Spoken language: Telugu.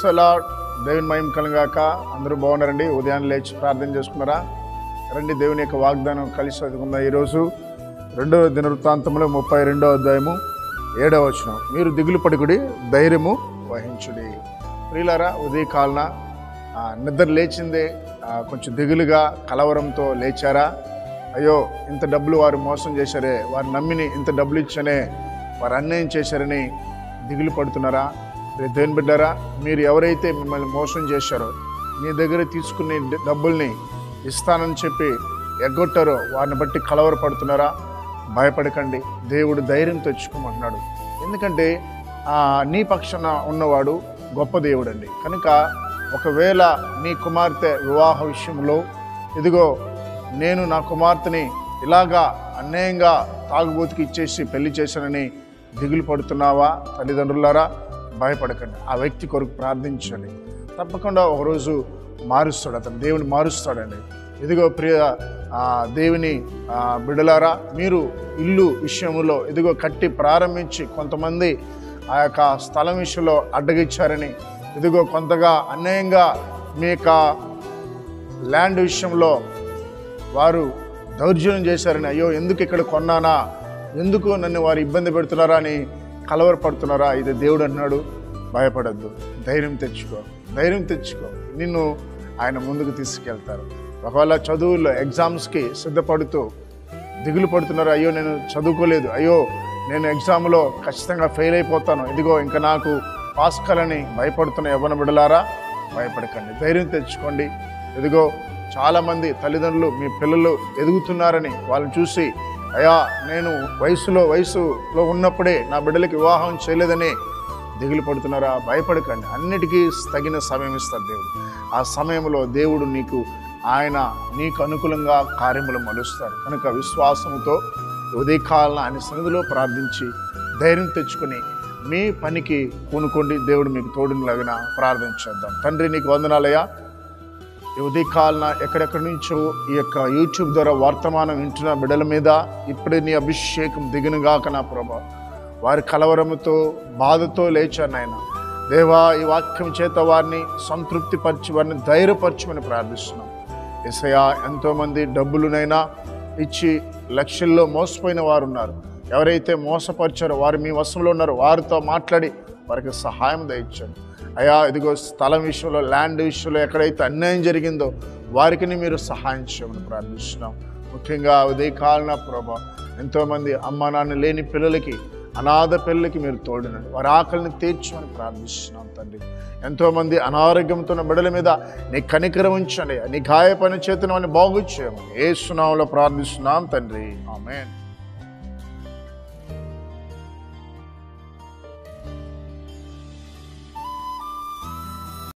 The lord. దేవుని మహిమ కలుగాక. అందరూ బాగున్నారండి? ఉదయాన్నే లేచి ప్రార్థన చేసుకున్నారా? రండి దేవుని యొక్క వాగ్దానం కలిసి చదువుకుందాం. ఈరోజు 2వ దినవృత్తాంతములో 32వ అధ్యాయము 7వ వచనం. మీరు దిగులు పడుకుడి, ధైర్యము వహించుడి. ప్రియులారా, ఉదయకాలన నిద్ర లేచిందే కొంచెం దిగులుగా కలవరంతో లేచారా? అయ్యో, ఇంత డబ్బులు వారు మోసం చేశారే, వారు నమ్మిని ఇంత డబ్బులు ఇచ్చనే వారు అన్యాయం చేశారని దిగులు పడుతున్నారా? దేవుని బిడ్డారా, మీరు ఎవరైతే మిమ్మల్ని మోసం చేశారో, మీ దగ్గర తీసుకునే డబ్బుల్ని ఇస్తానని చెప్పి ఎగ్గొట్టారో వారిని బట్టి కలవరపడుతున్నారా? భయపడకండి, దేవుడు ధైర్యం తెచ్చుకోమంటున్నాడు. ఎందుకంటే నీ పక్షాన ఉన్నవాడు గొప్ప దేవుడు అండి. కనుక ఒకవేళ నీ కుమార్తె వివాహ విషయంలో, ఇదిగో నేను నా కుమార్తెని ఇలాగా అన్యాయంగా తాగుబోతుకి ఇచ్చేసి పెళ్లి చేశానని దిగులు పడుతున్నావా? తల్లిదండ్రులారా, భయపడకండి. ఆ వ్యక్తి కొరకు ప్రార్థించండి. తప్పకుండా ఒకరోజు మారుస్తాడు, అతను దేవుని మారుస్తాడండి. ఇదిగో ప్రియ దేవుని బిడ్డలారా, మీరు ఇల్లు విషయంలో ఇదిగో కట్టి ప్రారంభించి కొంతమంది ఆ యొక్క స్థలం విషయంలో అడ్డగిచ్చారని, ఇదిగో కొంతగా అన్యాయంగా మీ యొక్క ల్యాండ్ విషయంలో వారు దౌర్జన్యం చేశారని, అయ్యో ఎందుకు ఇక్కడ కొన్నానా, ఎందుకు నన్ను వారు ఇబ్బంది పెడుతున్నారా అని కలవరపడుతున్నారా? ఇది దేవుడు అన్నాడు, భయపడద్దు, ధైర్యం తెచ్చుకో, ధైర్యం తెచ్చుకో. నిన్ను ఆయన ముందుకు తీసుకెళ్తారు. ఒకవేళ చదువుల్లో ఎగ్జామ్స్కి సిద్ధపడుతూ దిగులు పడుతున్నారు, అయ్యో నేను చదువుకోలేదు, అయ్యో నేను ఎగ్జామ్లో ఖచ్చితంగా ఫెయిల్ అయిపోతాను, ఇదిగో ఇంకా నాకు పాస్ కాలని భయపడుతున్న యవ్వన బిడ్డలారా, భయపడకండి, ధైర్యం తెచ్చుకోండి. ఇదిగో చాలామంది తల్లిదండ్రులు మీ పిల్లలు ఎదుగుతున్నారని వాళ్ళని చూసి, అయ్యా నేను వయసులో ఉన్నప్పుడే నా బిడ్డలకి వివాహం చేయలేదని దిగులు పడుతున్నారా? భయపడకండి, అన్నిటికీ తగిన సమయం ఇస్తారు దేవుడు. ఆ సమయంలో దేవుడు నీకు అనుకూలంగా కార్యములు మలుస్తాడు. కనుక విశ్వాసంతో ఉదయకాలన ఆయన సన్నిధిలో ప్రార్థించి ధైర్యం తెచ్చుకొని మీ పనికి పూనుకోండి. దేవుడు మీకు తోడులాగిన ప్రార్థన చేద్దాం. తండ్రి, నీకు వందనాలయ్యా. ఈ ఉదయకాలన ఎక్కడెక్కడి నుంచో ఈ యొక్క యూట్యూబ్ ద్వారా వర్తమానం వింటున్న బిడ్డల మీద ఇప్పుడే నీ అభిషేకం దిగునుగాక నా ప్రభా. వారి కలవరముతో బాధతో లేచారు నాయన. దేవా, ఈ వాక్యం చేత వారిని సంతృప్తిపరిచి వారిని ధైర్యపరచమని ప్రార్థిస్తున్నాం. యేసయ్యా, ఎంతోమంది డబ్బులునైనా ఇచ్చి లక్షల్లో మోసపోయిన వారు ఉన్నారు. ఎవరైతే మోసపరిచారో వారు మీ వశంలో ఉన్నారు, వారితో మాట్లాడి వారికి సహాయం దయచండి. అయ్యా, ఇదిగో స్థలం విషయంలో, ల్యాండ్ విషయంలో ఎక్కడైతే అన్యాయం జరిగిందో వారికి మీరు సహాయం చేయమని ప్రార్థిస్తున్నాం. ముఖ్యంగా ఉదయకాలన ప్రభా, ఎంతోమంది అమ్మ నాన్న లేని పిల్లలకి, అనాథ పిల్లలకి మీరు తోడునండి, వారి ఆకలిని తీర్చమని ప్రార్థిస్తున్నాం తండ్రి. ఎంతోమంది అనారోగ్యంతో ఉన్న బిడ్డల మీద నీ కనికరం ఉంచండి, నీ గాయపని చేతును బాగు చేయమని యేసు నామములో ప్రార్థిస్తున్నాం తండ్రి. ఆమేన్.